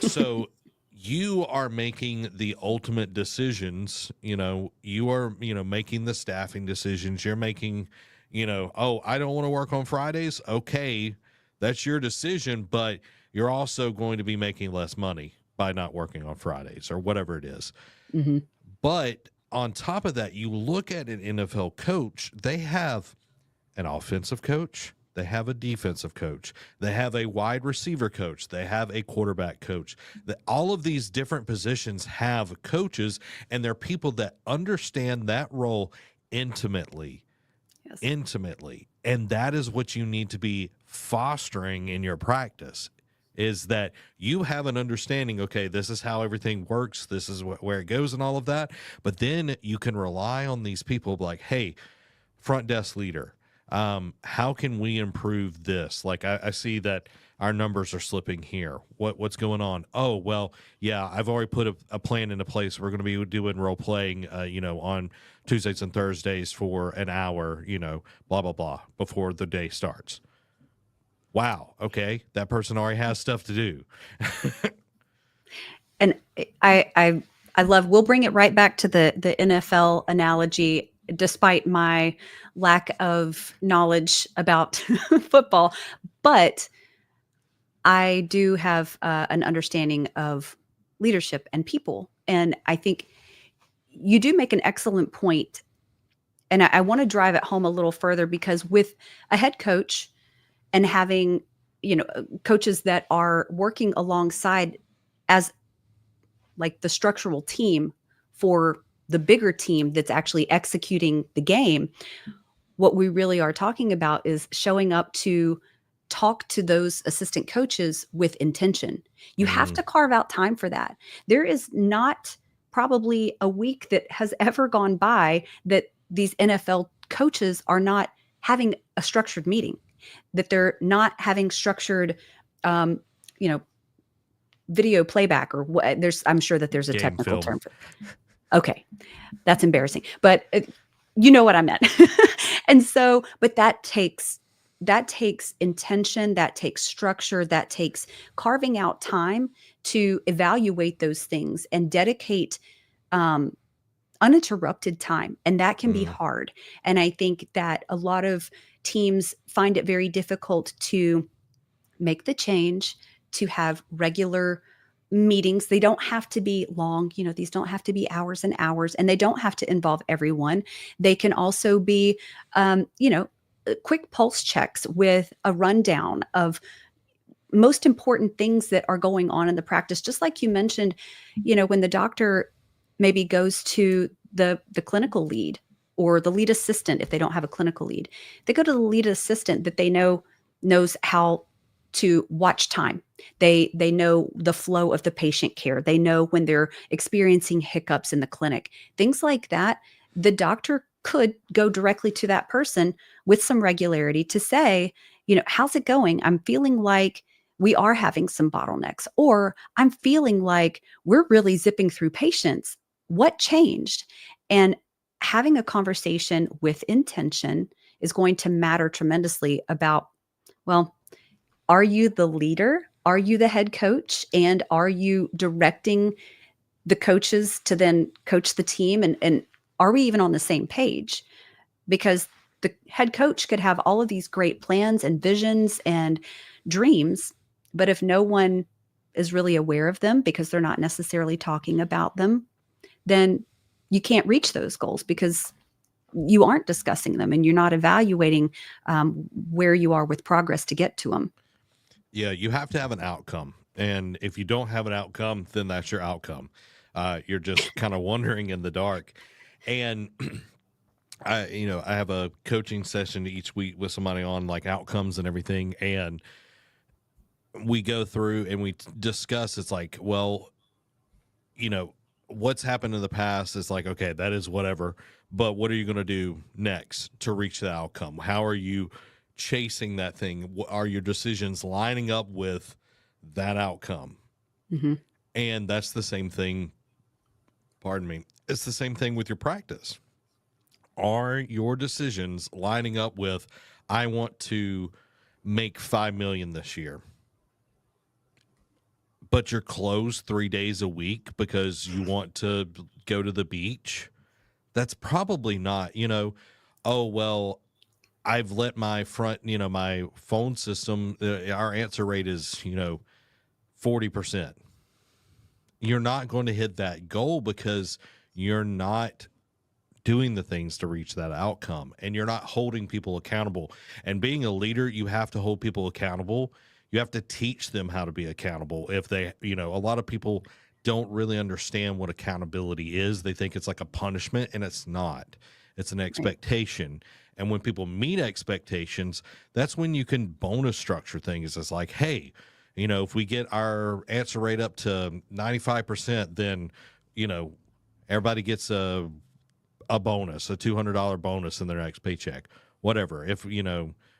A: So you are making the ultimate decisions. You are, making the staffing decisions. You're making, oh, I don't want to work on Fridays. Okay, that's your decision, but you're also going to be making less money by not working on Fridays or whatever it is.
B: Hmm.
A: But on top of that, you look at an NFL coach, they have an offensive coach, they have a defensive coach, they have a wide receiver coach, they have a quarterback coach. All of these different positions have coaches, and they're people that understand that role intimately.
B: Yes.
A: Intimately. And that is what you need to be fostering in your practice, is that you have an understanding, okay, this is how everything works, this is where it goes and all of that. But then you can rely on these people like, hey, front desk leader, how can we improve this? Like, I see that our numbers are slipping here. What's going on? Oh, well, yeah, I've already put a plan into place. We're going to be doing role playing, on Tuesdays and Thursdays for an hour, blah, blah, blah, before the day starts. Wow. Okay. That person already has stuff to do.
B: And I love, we'll bring it right back to the NFL analogy, despite my lack of knowledge about football. But I do have an understanding of leadership and people. And I think you do make an excellent point. And I want to drive it home a little further, because with a head coach and having, coaches that are working alongside as like the structural team for the bigger team that's actually executing the game, what we really are talking about is showing up to talk to those assistant coaches with intention. You have
A: Mm,
B: to carve out time for that. There is not probably a week that has ever gone by that these NFL coaches are not having a structured meeting, that they're not having structured, um, you know, video playback, or what. I'm sure that there's a
A: game
B: technical
A: film.
B: term for. Okay, that's embarrassing, but you know what I meant. And so, but that takes intention, that takes structure, that takes carving out time to evaluate those things and dedicate um, uninterrupted time, and that can be
A: Mm,
B: hard. And I think that a lot of teams find it very difficult to make the change, to have regular meetings. They don't have to be long, these don't have to be hours and hours, and they don't have to involve everyone. They can also be, quick pulse checks with a rundown of most important things that are going on in the practice. Just like you mentioned, when the doctor maybe goes to the clinical lead or the lead assistant, if they don't have a clinical lead, they go to the lead assistant that they knows how to watch time. They know the flow of the patient care. They know when they're experiencing hiccups in the clinic, things like that. The doctor could go directly to that person with some regularity to say, how's it going? I'm feeling like we are having some bottlenecks, or I'm feeling like we're really zipping through patients. What changed? And having a conversation with intention is going to matter tremendously about, well, are you the leader? Are you the head coach? And are you directing the coaches to then coach the team? And are we even on the same page? Because the head coach could have all of these great plans and visions and dreams, but if no one is really aware of them because they're not necessarily talking about them, then you can't reach those goals because you aren't discussing them and you're not evaluating where you are with progress to get to them.
A: Yeah, you have to have an outcome. And if you don't have an outcome, then that's your outcome. You're just kind of wandering in the dark. And I have a coaching session each week with somebody on like outcomes and everything. And we go through and we discuss, it's like, well, what's happened in the past is like, okay, that is whatever. But what are you going to do next to reach the outcome? How are you chasing that thing? Are your decisions lining up with that outcome?
B: Mm-hmm.
A: And that's the same thing. Pardon me. It's the same thing with your practice. Are your decisions lining up with, I want to make 5 million this year, but you're closed 3 days a week because you want to go to the beach? That's probably not, oh, well, I've let my my phone system, our answer rate is, 40%. You're not going to hit that goal because you're not doing the things to reach that outcome, and you're not holding people accountable. And being a leader, you have to hold people accountable. You have to teach them how to be accountable. If they, a lot of people don't really understand what accountability is. They think it's like a punishment, and it's not. It's an expectation. And when people meet expectations, that's when you can bonus structure things. It's like, hey, if we get our answer rate up to 95%, then, everybody gets a bonus, a $200 bonus in their next paycheck, whatever. If,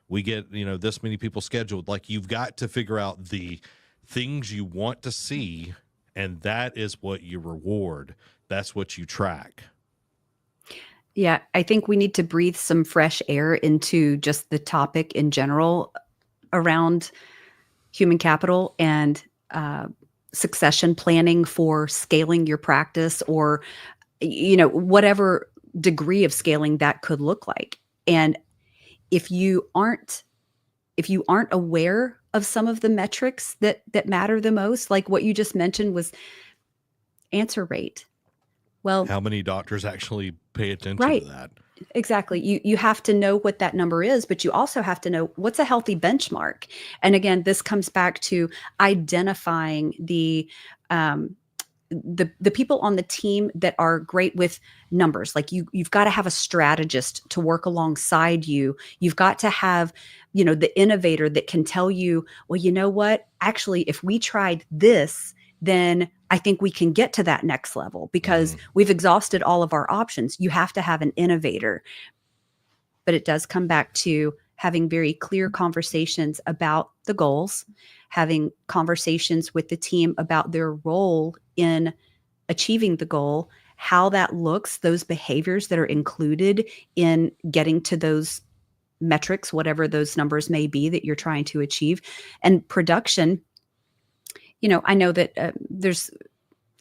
A: we get, this many people scheduled, like you've got to figure out the things you want to see, and that is what you reward. That's what you track.
B: Yeah, I think we need to breathe some fresh air into just the topic in general around human capital and succession planning for scaling your practice, or whatever degree of scaling that could look like. And if you aren't aware of some of the metrics that matter the most, like what you just mentioned was answer rate. Well,
A: How many doctors actually pay attention to
B: right.
A: that?
B: Exactly. You have to know what that number is, but you also have to know what's a healthy benchmark. And again, this comes back to identifying the people on the team that are great with numbers. Like you've got to have a strategist to work alongside you. You've got to have, the innovator that can tell you, well, you know what? Actually, if we tried this, then I think we can get to that next level because we've exhausted all of our options. You have to have an innovator. But it does come back to having very clear conversations about the goals, having conversations with the team about their role in achieving the goal, how that looks, those behaviors that are included in getting to those metrics, whatever those numbers may be that you're trying to achieve. And production, I know that there's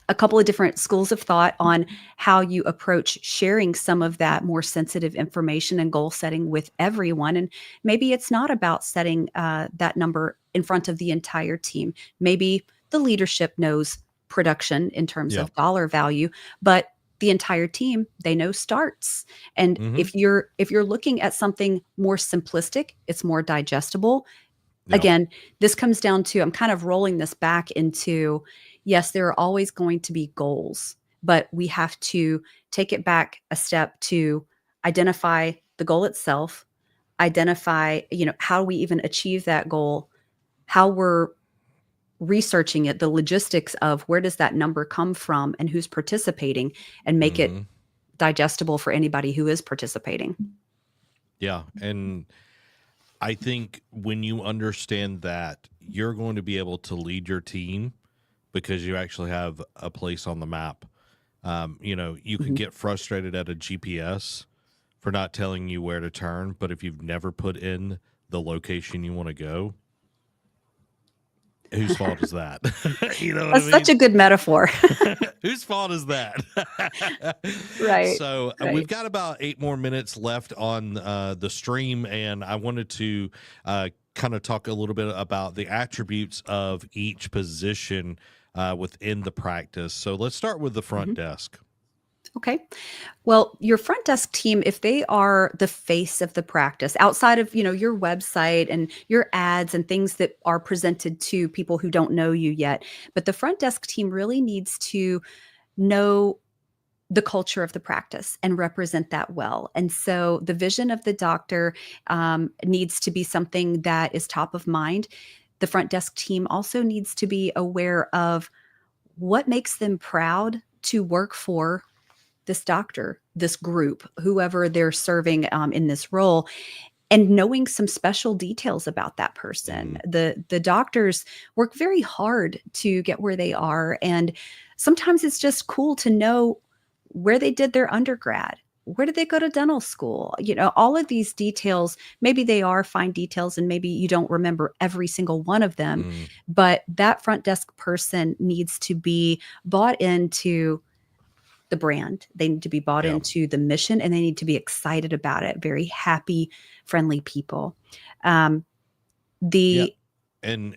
B: a couple of different schools of thought on how you approach sharing some of that more sensitive information and goal setting with everyone. And maybe it's not about setting that number in front of the entire team. Maybe the leadership knows production in terms
A: Yeah.
B: of dollar value, but the entire team, they know starts. And if you're looking at something more simplistic, it's more digestible.
A: Yeah.
B: Again, this comes down to, I'm kind of rolling this back into, yes, there are always going to be goals, but we have to take it back a step to identify the goal itself, identify, how we even achieve that goal, how we're researching it, the logistics of where does that number come from and who's participating, and make it digestible for anybody who is participating.
A: Yeah. And I think when you understand that, you're going to be able to lead your team because you actually have a place on the map. You could
B: Mhm.
A: get frustrated at a GPS for not telling you where to turn, but if you've never put in the location you want to go, whose fault is that? You know what I
B: That's such
A: mean?
B: a good metaphor.
A: Whose fault is that?
B: Right.
A: So we've
B: Right.
A: got about 8 more minutes left on the stream, and I wanted to kind of talk a little bit about the attributes of each position within the practice. So let's start with the front
B: Mhm.
A: desk.
B: Okay. Well, your front desk team, if they are the face of the practice, outside of, your website and your ads and things that are presented to people who don't know you yet, but the front desk team really needs to know the culture of the practice and represent that well. And so the vision of the doctor needs to be something that is top of mind. The front desk team also needs to be aware of what makes them proud to work for this doctor, this group, whoever they're serving in this role, and knowing some special details about that person.
A: Mm,
B: The doctors work very hard to get where they are, and sometimes it's just cool to know where they did their undergrad. Where did they go to dental school? All of these details, maybe they are fine details and maybe you don't remember every single one of them,
A: mm,
B: but that front desk person needs to be bought into the brand. They need to be bought
A: yeah.
B: into the mission and they need to be excited about it. Very happy, friendly people. Um,
A: Yeah.
B: the
A: And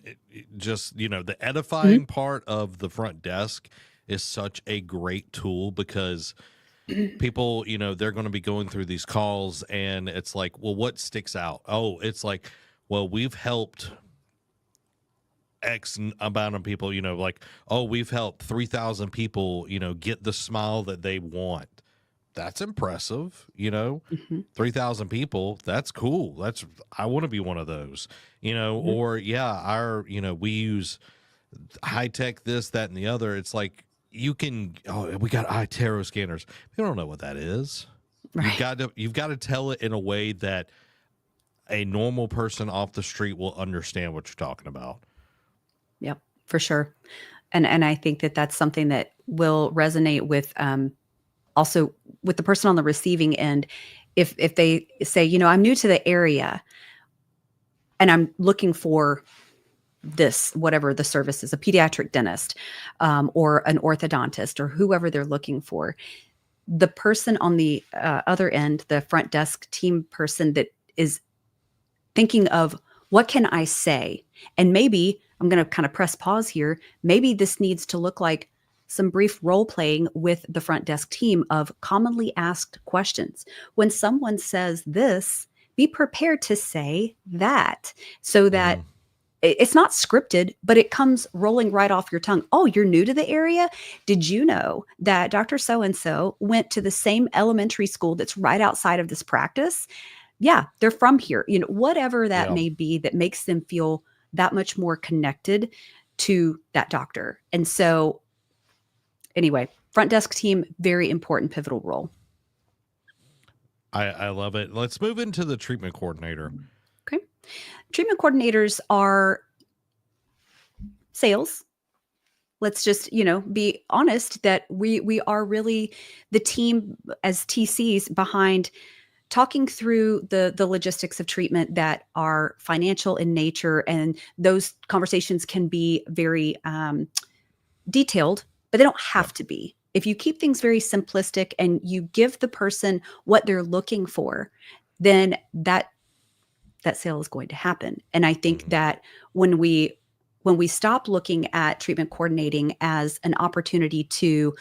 A: just, the
B: Mhm.
A: edifying part of the front desk is such a great tool because people, they're going to be going through these calls and it's like, well, what sticks out? Oh, it's like, well, we've helped amount of people, like, oh, we've helped 3,000 people, get the smile that they want. That's impressive,
B: Mhm,
A: 3,000 people. That's cool. I want to be one of those,
B: mhm.
A: or yeah, we use high tech, this, that, and the other. It's like we got iTero scanners. They don't know what that is.
B: Right.
A: You've got to tell it in a way that a normal person off the street will understand what you're talking about.
B: Yep, for sure. And I think that that's something that will resonate with also with the person on the receiving end. If they say, I'm new to the area and I'm looking for this, whatever the service is, a pediatric dentist or an orthodontist or whoever they're looking for. The person on the other end, the front desk team person that is thinking of what can I say? And maybe I'm going to kind of press pause here. Maybe this needs to look like some brief role playing with the front desk team of commonly asked questions. When someone says this, be prepared to say that so that
A: Mm,
B: it's not scripted, but it comes rolling right off your tongue. Oh, you're new to the area? Did you know that Dr. So and so went to the same elementary school that's right outside of this practice? Yeah, they're from here. Whatever that
A: yeah.
B: may be that makes them feel that much more connected to that doctor. And so, anyway, front desk team, very important, pivotal role.
A: I love it. Let's move into the treatment coordinator.
B: Okay. Treatment coordinators are sales. Let's just, be honest that we are really the team as TCs behind talking through the logistics of treatment that are financial in nature, and those conversations can be very detailed, but they don't
A: Yep.
B: have to be. If you keep things very simplistic and you give the person what they're looking for, then that sale is going to happen. And I think
A: Hmm.
B: that when we stop looking at treatment coordinating as an opportunity to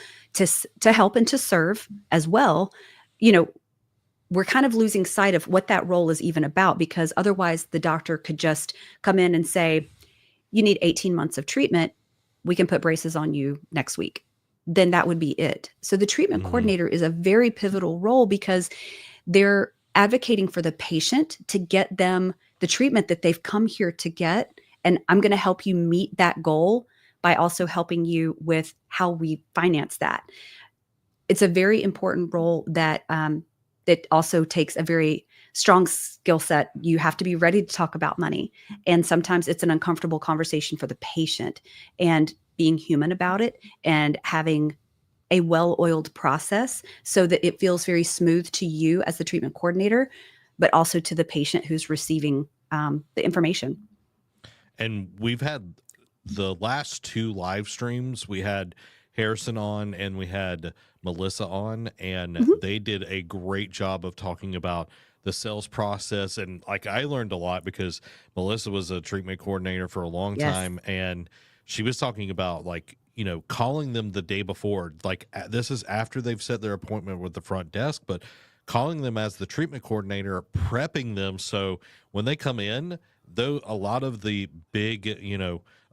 B: help and to serve as well, you know, we're kind of losing sight of what that role is even about, because otherwise the doctor could just come in and say, you need 18 months of treatment. We can put braces on you next week. Then that would be it. So the treatment
A: Hmm.
B: coordinator is a very pivotal role because they're advocating for the patient to get them the treatment that they've come here to get. And I'm going to help you meet that goal by also helping you with how we finance that. it's a very important role that that also takes a very strong skill set. You have to be ready to talk about money, and sometimes it's an uncomfortable conversation for the patient. And being human about it and having a well-oiled process so that it feels very smooth to you as the treatment coordinator, but also to the patient who's receiving the information.
A: And we've had the last two live streams, we had Harrison on and we had Melissa on, and
B: Mhm.
A: they did a great job of talking about the sales process. And like, I learned a lot because Melissa was a treatment coordinator for a long
B: Yes,
A: time, and she was talking about, like, calling them the day before. Like, this is after they've set their appointment with the front desk, but calling them as the treatment coordinator, prepping them so when they come in, though a lot of the big,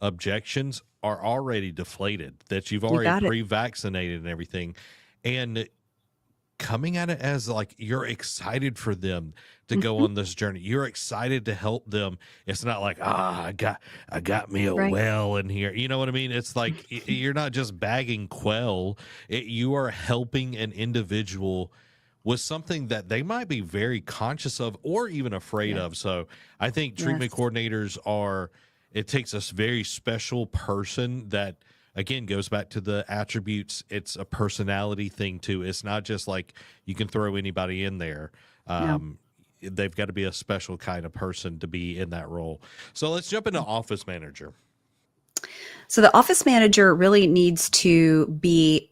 A: objections are already deflated, that you've
B: you
A: already
B: got it.
A: pre-vaccinated and everything, and coming at it as like you're excited for them to go
B: Mhm.
A: on this journey. You're excited to help them. It's not like, I got me a
B: Right.
A: well in here. You know what I mean? It's like you're not just bagging quell. You are helping an individual with something that they might be very conscious of or even afraid
B: Yes.
A: of. So I think treatment
B: Yes.
A: coordinators are, it takes a very special person that, again, goes back to the attributes. It's a personality thing too. It's not just like you can throw anybody in there.
B: No.
A: They've got to be a special kind of person to be in that role. So let's jump into office manager.
B: So the office manager really needs to be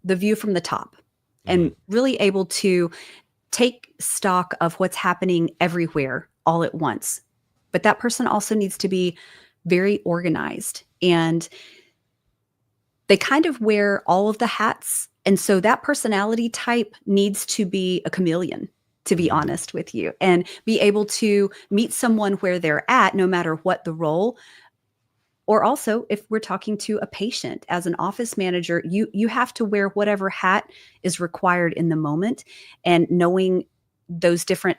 B: the view from the top
A: Mm-hmm.
B: and really able to take stock of what's happening everywhere all at once. But that person also needs to be very organized, and they kind of wear all of the hats. And so that personality type needs to be a chameleon, to be
A: Mm-hmm.
B: honest with you, and be able to meet someone where they're at, no matter what the role. Or also, if we're talking to a patient as an office manager, you have to wear whatever hat is required in the moment, and knowing those different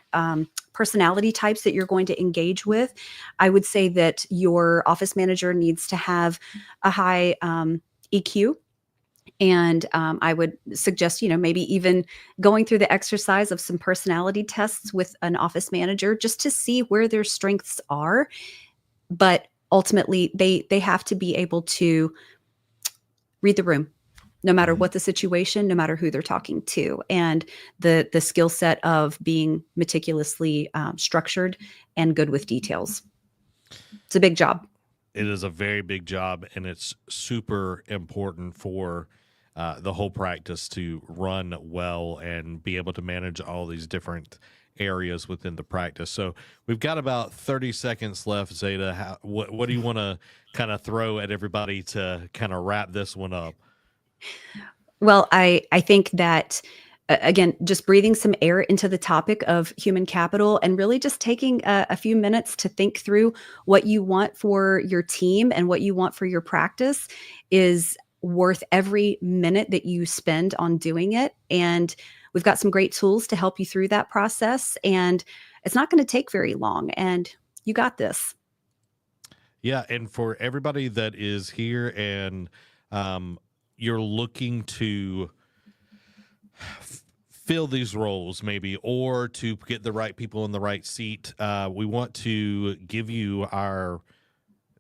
B: personality types that you're going to engage with. I would say that your office manager needs to have a high EQ. And I would suggest, maybe even going through the exercise of some personality tests with an office manager just to see where their strengths are. But ultimately, they have to be able to read the room, no matter
A: Mm-hmm.
B: what the situation, no matter who they're talking to, and the skill set of being meticulously structured and good with details. It's a big job.
A: It is a very big job, and it's super important for the whole practice to run well and be able to manage all these different areas within the practice. So we've got about 30 seconds left, Zeta. What do you want to kind of throw at everybody to kind of wrap this one up?
B: Well, I think that again, just breathing some air into the topic of human capital and really just taking a few minutes to think through what you want for your team and what you want for your practice is worth every minute that you spend on doing it. And we've got some great tools to help you through that process. And it's not going to take very long. And you got this.
A: Yeah, and for everybody that is here and um, you're looking to fill these roles maybe, or to get the right people in the right seat, we want to give you our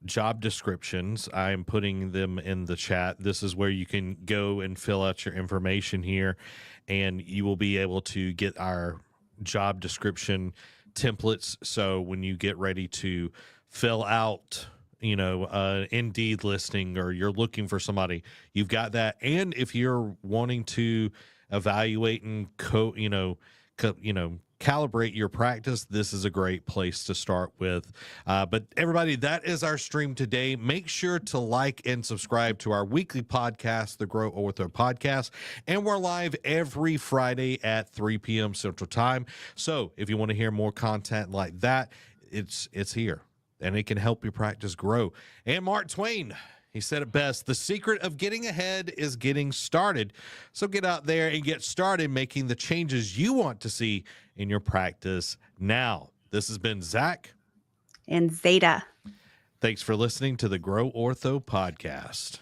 A: job descriptions. I'm putting them in the chat. This is where you can go and fill out your information here, and you will be able to get our job description templates. So when you get ready to fill out, Indeed listing, or you're looking for somebody, you've got that. And if you're wanting to evaluate and calibrate your practice, this is a great place to start with. But everybody, that is our stream today. Make sure to like and subscribe to our weekly podcast, the Grow Ortho Podcast. And we're live every Friday at 3 p.m. Central Time. So if you want to hear more content like that, it's here, and it can help your practice grow. And Mark Twain, he said it best: the secret of getting ahead is getting started. So get out there and get started making the changes you want to see in your practice now. This has been Zach.
B: And Zeta.
A: Thanks for listening to the Grow Ortho Podcast.